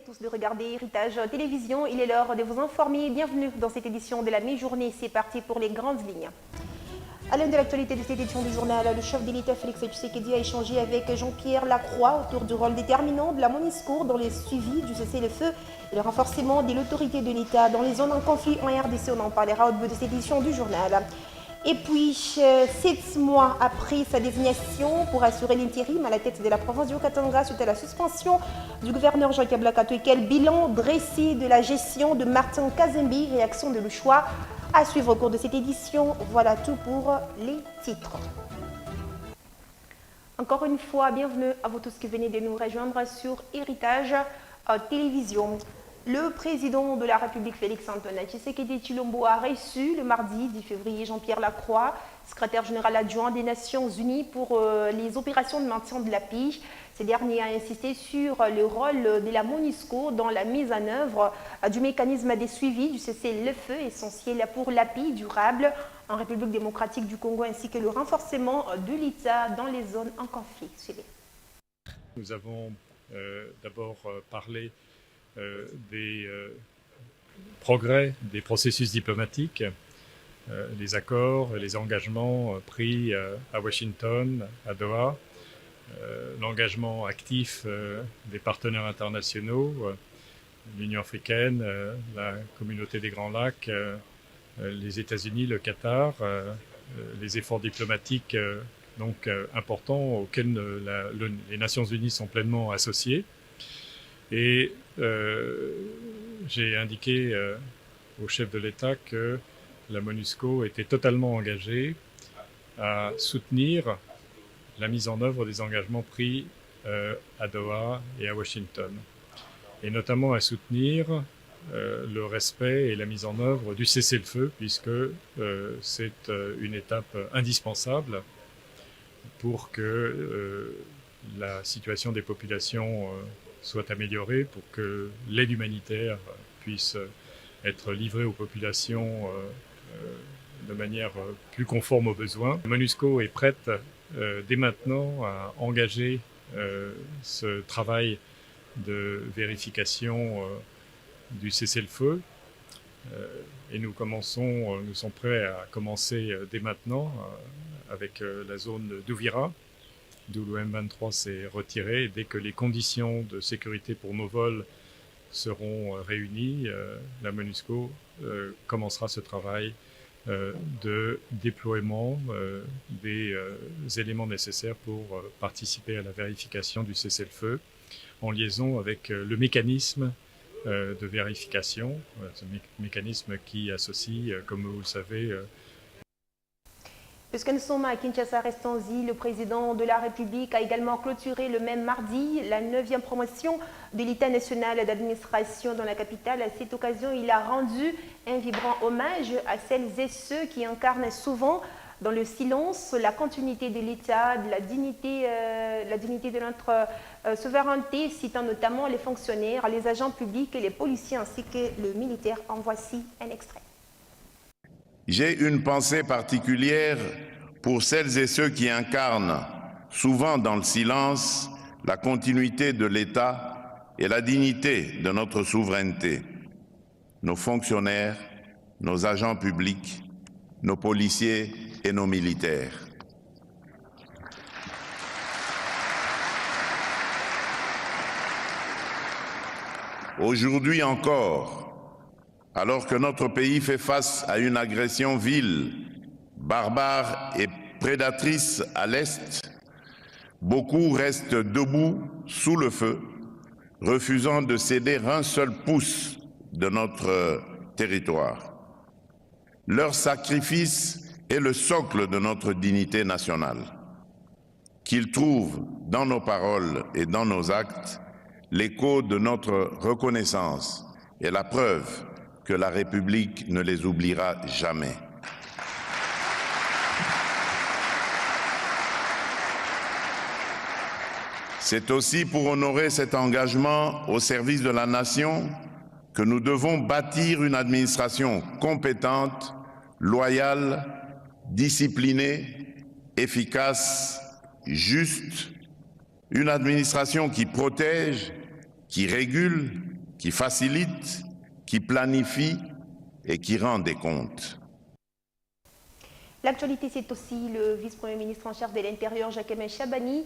tous de regarder Héritage Télévision. Il est l'heure de vous informer. Bienvenue dans cette édition de la mi-journée. C'est parti pour les grandes lignes. À l'une de l'actualité de cette édition du journal, le chef de l'État Félix Tshisekedi a échangé avec Jean-Pierre Lacroix autour du rôle déterminant de la MONUSCO dans le suivi du cessez-le-feu et le renforcement de l'autorité de l'État dans les zones en conflit en RDC. On en parlera au bout de cette édition du journal. Et puis, 7 mois après sa désignation pour assurer l'intérim à la tête de la province du Haut-Katanga suite à la suspension du gouverneur Jean-Pierre Blakato, quel bilan dressé de la gestion de Martin Kazembe, réaction de le choix à suivre au cours de cette édition. Voilà tout pour les titres. Encore une fois, bienvenue à vous tous qui venez de nous rejoindre sur Héritage Télévision. Le président de la République, Félix-Antoine Tshisekedi Tshilombo, a reçu le mardi 10 février Jean-Pierre Lacroix, secrétaire général adjoint des Nations Unies pour les opérations de maintien de la paix. Ce dernier a insisté sur le rôle de la MONUSCO dans la mise en œuvre du mécanisme de suivi du cessez-le-feu essentiel pour la paix durable en République démocratique du Congo ainsi que le renforcement de l'État dans les zones en conflit. Suivez. Nous avons d'abord parlé des progrès des processus diplomatiques, les accords, les engagements pris à Washington, à Doha, l'engagement actif des partenaires internationaux, l'Union africaine, la communauté des Grands Lacs, les États-Unis, le Qatar, les efforts diplomatiques donc importants auxquels les Nations Unies sont pleinement associées. Et j'ai indiqué au chef de l'État que la MONUSCO était totalement engagée à soutenir la mise en œuvre des engagements pris à Doha et à Washington, et notamment à soutenir le respect et la mise en œuvre du cessez-le-feu, puisque c'est une étape indispensable pour que la situation des populations soit améliorée, pour que l'aide humanitaire puisse être livrée aux populations de manière plus conforme aux besoins. MONUSCO est prête dès maintenant à engager ce travail de vérification du cessez-le-feu et nous sommes prêts à commencer dès maintenant avec la zone d'Ouvira, d'où le M23 s'est retiré. Et dès que les conditions de sécurité pour nos vols seront réunies, la MONUSCO commencera ce travail de déploiement des éléments nécessaires pour participer à la vérification du cessez-le-feu, en liaison avec le mécanisme de vérification, ce mécanisme qui associe, comme vous le savez, Puisque nous sommes à Kinshasa, restons-y, le président de la République a également clôturé le même mardi la 9e promotion de l'État national d'administration dans la capitale. À cette occasion, il a rendu un vibrant hommage à celles et ceux qui incarnent souvent dans le silence la continuité de l'État, de la dignité de notre souveraineté, citant notamment les fonctionnaires, les agents publics et les policiers ainsi que le militaire. En voici un extrait. J'ai une pensée particulière pour celles et ceux qui incarnent, souvent dans le silence, la continuité de l'État et la dignité de notre souveraineté. Nos fonctionnaires, nos agents publics, nos policiers et nos militaires. Aujourd'hui encore, alors que notre pays fait face à une agression vile, barbare et prédatrice à l'Est, beaucoup restent debout sous le feu, refusant de céder un seul pouce de notre territoire. Leur sacrifice est le socle de notre dignité nationale. Qu'ils trouvent dans nos paroles et dans nos actes l'écho de notre reconnaissance et la preuve que la République ne les oubliera jamais. C'est aussi pour honorer cet engagement au service de la nation que nous devons bâtir une administration compétente, loyale, disciplinée, efficace, juste, une administration qui protège, qui régule, qui facilite, qui planifie et qui rend des comptes. L'actualité, c'est aussi le vice-premier ministre en charge de l'Intérieur, Jacquemin Chabani,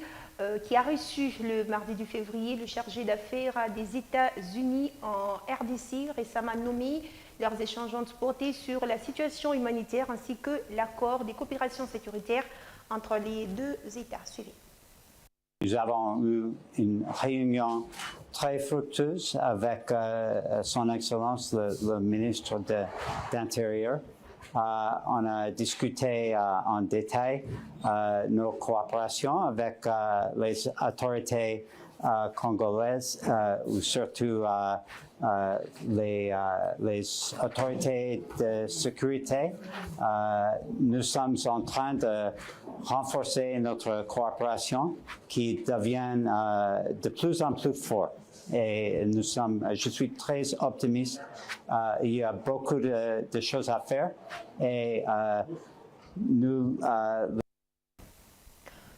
qui a reçu le mardi du février le chargé d'affaires des États-Unis en RDC, récemment nommé. Leurs échanges ont porté sur la situation humanitaire ainsi que l'accord des coopérations sécuritaires entre les deux États. Suivez. Nous avons eu une réunion très fructueuse avec Son Excellence le ministre de l'Intérieur. On a discuté en détail nos coopérations avec les autorités congolaises ou surtout les autorités de sécurité. Nous sommes en train de renforcer notre coopération qui devient de plus en plus forte. Et je suis très optimiste. Il y a beaucoup de choses à faire et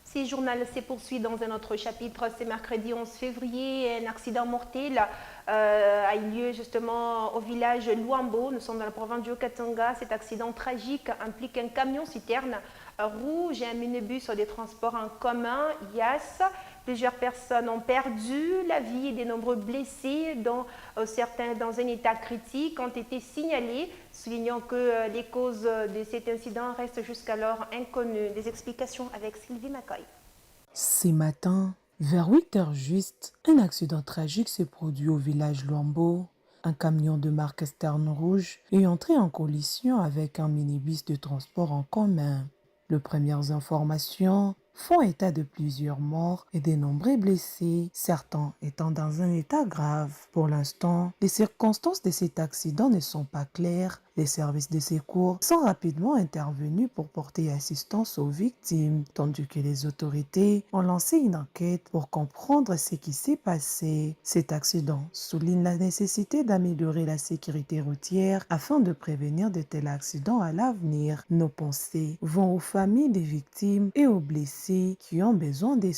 Ce journal se poursuit dans un autre chapitre. C'est mercredi 11 février. Un accident mortel a eu lieu justement au village Luambo. Nous sommes dans la province du Haut-Katanga. Cet accident tragique implique un camion-citerne rouge et un minibus des transports en commun, YAS. Plusieurs personnes ont perdu la vie et de nombreux blessés, dont certains dans un état critique, ont été signalés, soulignant que les causes de cet incident restent jusqu'alors inconnues. Des explications avec Sylvie McCoy. Ce matin, vers 8 heures juste, un accident tragique s'est produit au village Luambo. Un camion de marque Stern rouge est entré en collision avec un minibus de transport en commun. Les premières informations font état de plusieurs morts et de nombreux blessés, certains étant dans un état grave. Pour l'instant, les circonstances de cet accident ne sont pas claires. Les services de secours sont rapidement intervenus pour porter assistance aux victimes, tandis que les autorités ont lancé une enquête pour comprendre ce qui s'est passé. Cet accident souligne la nécessité d'améliorer la sécurité routière afin de prévenir de tels accidents à l'avenir. Nos pensées vont aux familles des victimes et aux blessés qui ont besoin des...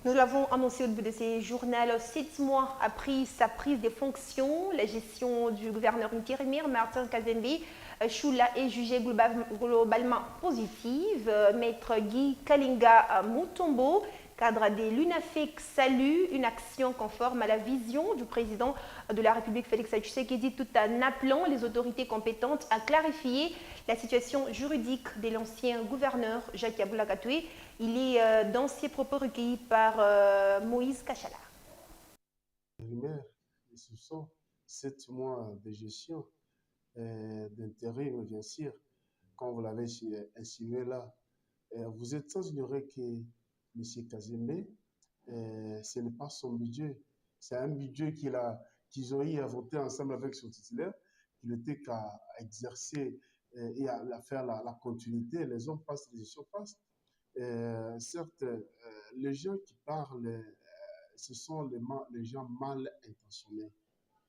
Nous l'avons annoncé au début de ces journaux, 7 mois après sa prise de fonctions, la gestion du gouverneur intérimaire Martin Kazembe Choula est jugée globalement positive. Maître Guy Kalinga Mutombo, cadre de l'UNAFEC, salue une action conforme à la vision du président de la République Félix Tshisekedi, tout en appelant les autorités compétentes à clarifier la situation juridique de l'ancien gouverneur Jacques Aboula Katoué. Il est dans ses propos recueillis par Moïse Kachala. Ce sont 7 mois de gestion d'intérim, bien sûr, comme vous l'avez insinué là. Vous êtes sans ignorer que M. Kazembe, ce n'est pas son budget. C'est un budget qu'ils ont eu à voter ensemble avec son titulaire, qu'il n'était qu'à exercer et à faire la continuité. Les hommes passent, les gestions passent. Certes, les gens qui parlent, ce sont les gens mal intentionnés.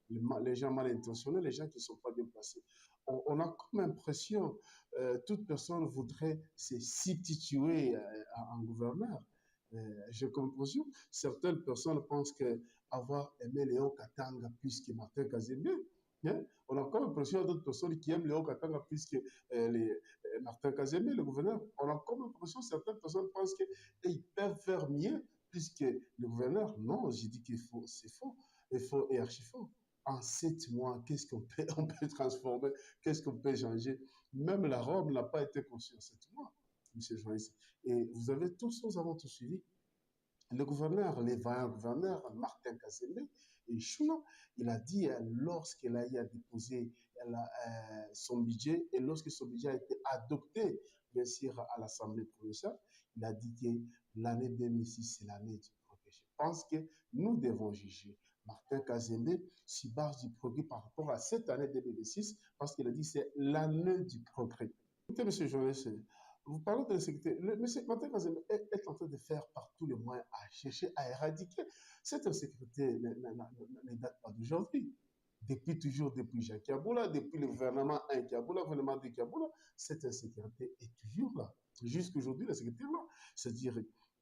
Les gens mal intentionnés, les gens qui ne sont pas bien placés. On a comme impression, toute personne voudrait se substituer à un gouverneur. J'ai compris, certaines personnes pensent qu'avoir aimé Léon Katanga plus que Martin Kazembe, on a comme l'impression d'autres personnes qui aiment Léon Katanga plus que Martin Kazembe, le gouverneur. On a comme l'impression certaines personnes pensent qu'ils peuvent faire mieux plus que le gouverneur. Non, j'ai dit qu'il faut, c'est faux, il faut et archi faux. En 7 mois, qu'est-ce qu'on peut transformer, qu'est-ce qu'on peut changer? Même la Rome n'a pas été conçue en 7 mois, M. Joïs. Et vous avez tous, nous avons tous suivi. Le gouverneur, les vaillants gouverneurs, Martin Kazembe et Choula, il a dit lorsqu'il a déposé son budget et lorsque son budget a été adopté, bien sûr, à l'Assemblée provinciale, il a dit que l'année 2006, c'est l'année du progrès. Je pense que nous devons juger Martin Kazembe sur base du progrès par rapport à cette année 2006, parce qu'il a dit que c'est l'année du progrès. Écoutez, M. Jonas, vous parlez de la sécurité. M. Martin Kazembe est en train de faire par tous les moyens à chercher à éradiquer. Cette insécurité ne date pas d'aujourd'hui. Depuis toujours, depuis Jacques Aboula, depuis le gouvernement 1 Kaboula, le gouvernement 2 Kaboula, cette insécurité est toujours là. Jusqu'aujourd'hui, la sécurité est là. C'est-à-dire,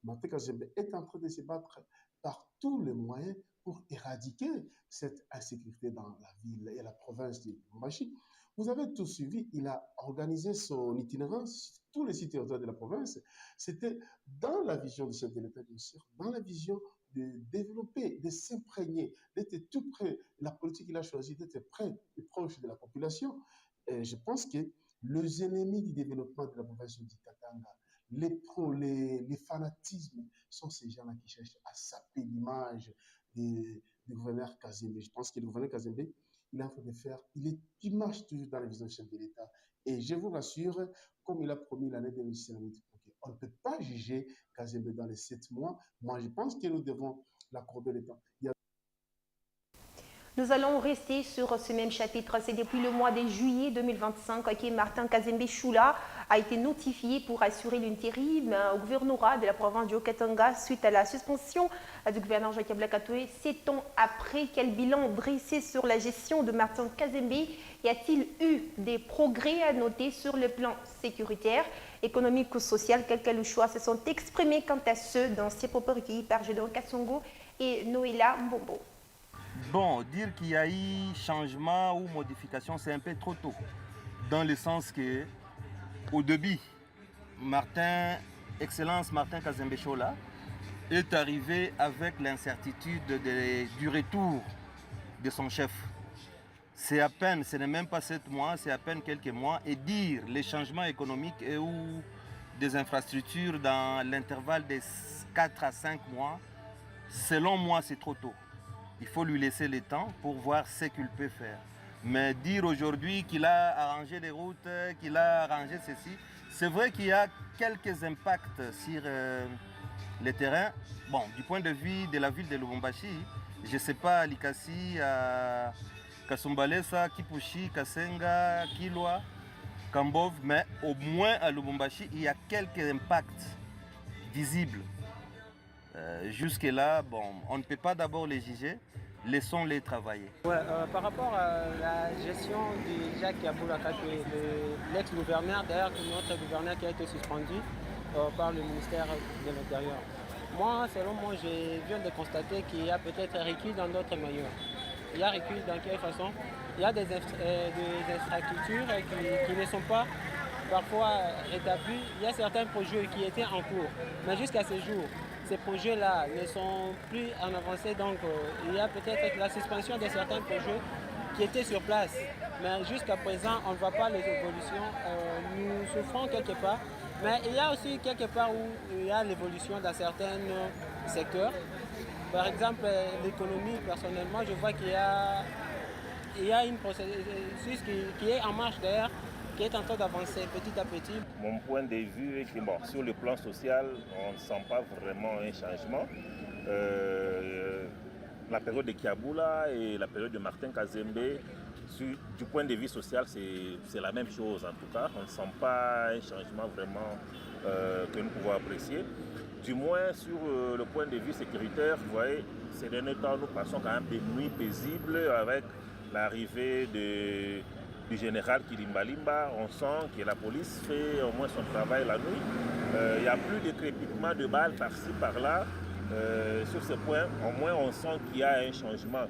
Martin Kazembe est en train de se battre par tous les moyens pour éradiquer cette insécurité dans la ville et la province de Lubumbashi. Vous avez tout suivi, il a organisé son itinérance, tous les sites territoriaux de la province. C'était dans la vision du chef de l'État, bien sûr, dans la vision de développer, de s'imprégner, d'être tout près. La politique qu'il a choisie, d'être près et proche de la population. Et je pense que les ennemis du développement de la province du Katanga, les fanatismes sont ces gens-là qui cherchent à saper l'image du gouverneur Kazembe. Je pense que le gouverneur Kazembe, il est en train de faire, il marche toujours dans la vision du chef de l'État. Et je vous rassure, comme il a promis l'année 2018, on ne peut pas juger Kazembe dans les 7 mois. Moi, je pense que nous devons l'accorder le temps. Nous allons rester sur ce même chapitre. C'est depuis le mois de juillet 2025 que Martin Kazembe Choula a été notifié pour assurer l'intérim au gouvernorat de la province du Haut-Katanga suite à la suspension du gouverneur Jacques Blakatoué. 7 ans après, quel bilan dressé sur la gestion de Martin Kazembe? Y a-t-il eu des progrès à noter sur le plan sécuritaire, économique ou social? Quelques choix se sont exprimés quant à ceux dans ces propos recueillis par Gédéon Kassongo et Noéla Mbombo. Bon, dire qu'il y a eu changement ou modification, c'est un peu trop tôt. Dans le sens que, au début, Excellence Martin Kazembe Choula est arrivé avec l'incertitude du retour de son chef. C'est à peine, ce n'est même pas 7 mois, c'est à peine quelques mois. Et dire les changements économiques et ou des infrastructures dans l'intervalle de 4 à 5 mois, selon moi, c'est trop tôt. Il faut lui laisser le temps pour voir ce qu'il peut faire. Mais dire aujourd'hui qu'il a arrangé les routes, qu'il a arrangé ceci, c'est vrai qu'il y a quelques impacts sur le terrain. Bon, du point de vue de la ville de Lubumbashi, je ne sais pas, Likasi, Kasumbalesa, Kipushi, Kasenga, Kilwa, Kambov, mais au moins à Lubumbashi, il y a quelques impacts visibles. Jusque-là, bon, on ne peut pas d'abord les juger, laissons-les travailler. Ouais, par rapport à la gestion de Jacques Blakatoué, l'ex-gouverneur, d'ailleurs notre gouverneur qui a été suspendu par le ministère de l'Intérieur. Moi, selon moi, je viens de constater qu'il y a peut-être un recul dans d'autres maillots. Il y a recul dans quelle façon? Il y a des infrastructures qui ne sont pas parfois rétablis. Il y a certains projets qui étaient en cours, mais jusqu'à ce jour, ces projets-là ne sont plus en avancée. Donc, il y a peut-être la suspension de certains projets qui étaient sur place. Mais jusqu'à présent, on ne voit pas les évolutions. Nous souffrons quelque part. Mais il y a aussi quelque part où il y a l'évolution dans certains secteurs. Par exemple, l'économie, personnellement, je vois qu'il y a une processus qui est en marche d'ailleurs, qui est en train d'avancer petit à petit. Mon point de vue est que bon, sur le plan social, on ne sent pas vraiment un changement. La période de Kiaboula et la période de Martin Kazembe, du point de vue social, c'est la même chose en tout cas. On ne sent pas un changement vraiment que nous pouvons apprécier. Du moins sur le point de vue sécuritaire, vous voyez, ces derniers temps, nous passons quand même des nuits paisibles avec l'arrivée du général Kilimbalimba. On sent que la police fait au moins son travail la nuit. Il n'y a plus de crépitement de balles par-ci, par-là. Sur ce point, au moins on sent qu'il y a un changement.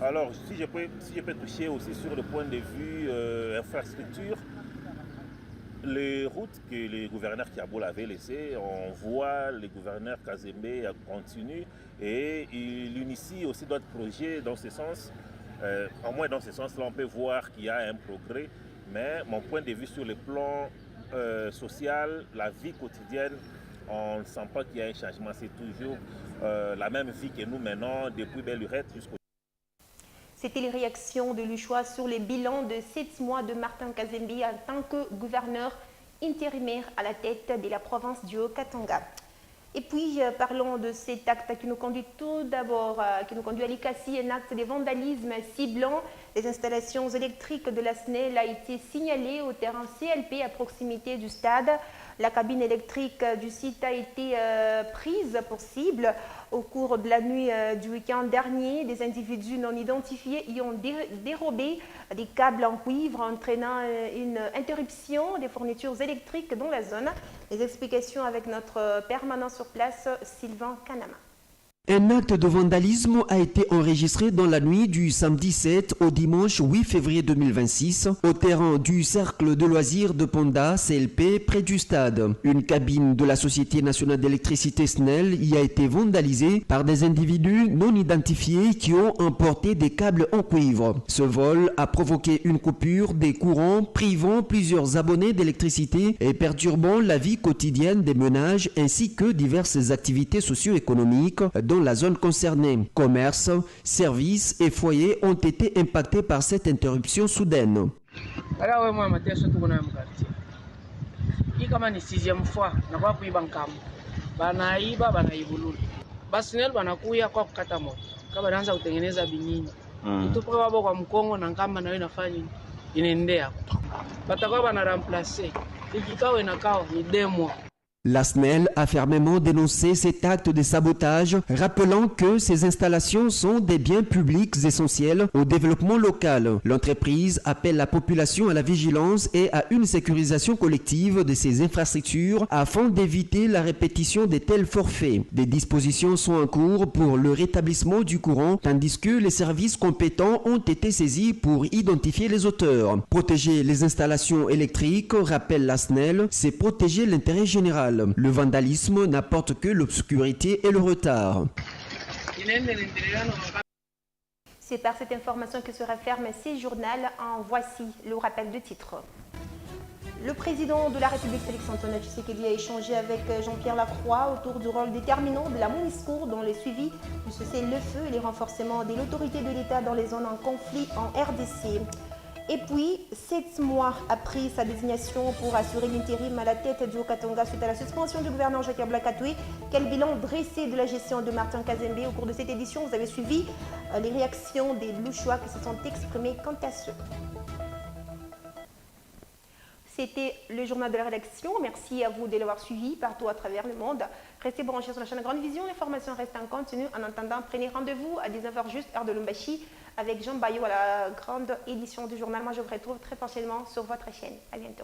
Alors, si je peux toucher aussi sur le point de vue infrastructure, les routes que le gouverneur Kiaboula avait laissées, on voit le gouverneur Kazembe continue et il initie aussi d'autres projets dans ce sens. Au moins dans ce sens-là, on peut voir qu'il y a un progrès. Mais mon point de vue sur le plan social, la vie quotidienne, on ne sent pas qu'il y a un changement. C'est toujours la même vie que nous menons depuis Belle-Lurette jusqu'au... C'était les réactions de l'UCHOA sur les bilans de 7 mois de Martin Kazembe en tant que gouverneur intérimaire à la tête de la province du Haut-Katanga. Et puis, parlons de cet acte qui nous conduit tout d'abord, à Likasi, un acte de vandalisme ciblant les installations électriques de la SNEL a été signalé au terrain CLP à proximité du stade. La cabine électrique du site a été prise pour cible. Au cours de la nuit du week-end dernier, des individus non identifiés y ont dérobé des câbles en cuivre, entraînant une interruption des fournitures électriques dans la zone. Les explications avec notre permanent sur place, Sylvain Kanama. Un acte de vandalisme a été enregistré dans la nuit du samedi 7 au dimanche 8 février 2026 au terrain du cercle de loisirs de Ponda, CLP, près du stade. Une cabine de la Société nationale d'électricité SNEL y a été vandalisée par des individus non identifiés qui ont emporté des câbles en cuivre. Ce vol a provoqué une coupure des courants privant plusieurs abonnés d'électricité et perturbant la vie quotidienne des ménages ainsi que diverses activités socio-économiques dans la zone concernée. Commerce, services et foyers ont été impactés par cette interruption soudaine. La SNEL a fermement dénoncé cet acte de sabotage, rappelant que ces installations sont des biens publics essentiels au développement local. L'entreprise appelle la population à la vigilance et à une sécurisation collective de ces infrastructures afin d'éviter la répétition de tels forfaits. Des dispositions sont en cours pour le rétablissement du courant, tandis que les services compétents ont été saisis pour identifier les auteurs. Protéger les installations électriques, rappelle la SNEL, c'est protéger l'intérêt général. Le vandalisme n'apporte que l'obscurité et le retard. C'est par cette information que se referme ces journaux. En voici le rappel de titre. Le président de la République, Félix Antoine Tshisekedi, a échangé avec Jean-Pierre Lacroix autour du rôle déterminant de la MONUSCO dans le suivi du cessez-le-feu et les renforcements de l'autorité de l'État dans les zones en conflit en RDC. Et puis, 7 mois après sa désignation pour assurer l'intérim à la tête du Haut-Katanga suite à la suspension du gouverneur Jacques Blakatoué, quel bilan dressé de la gestion de Martin Kazembe? Au cours de cette édition, vous avez suivi les réactions des Louchois qui se sont exprimés quant à ce. C'était le journal de la rédaction. Merci à vous de l'avoir suivi partout à travers le monde. Restez branchés sur la chaîne Grande Vision. L'information reste en continu. En attendant, prenez rendez-vous à 19h juste, heure de Lumbashi, avec Jean Bayou à la grande édition du journal. Moi, je vous retrouve très prochainement sur votre chaîne. À bientôt.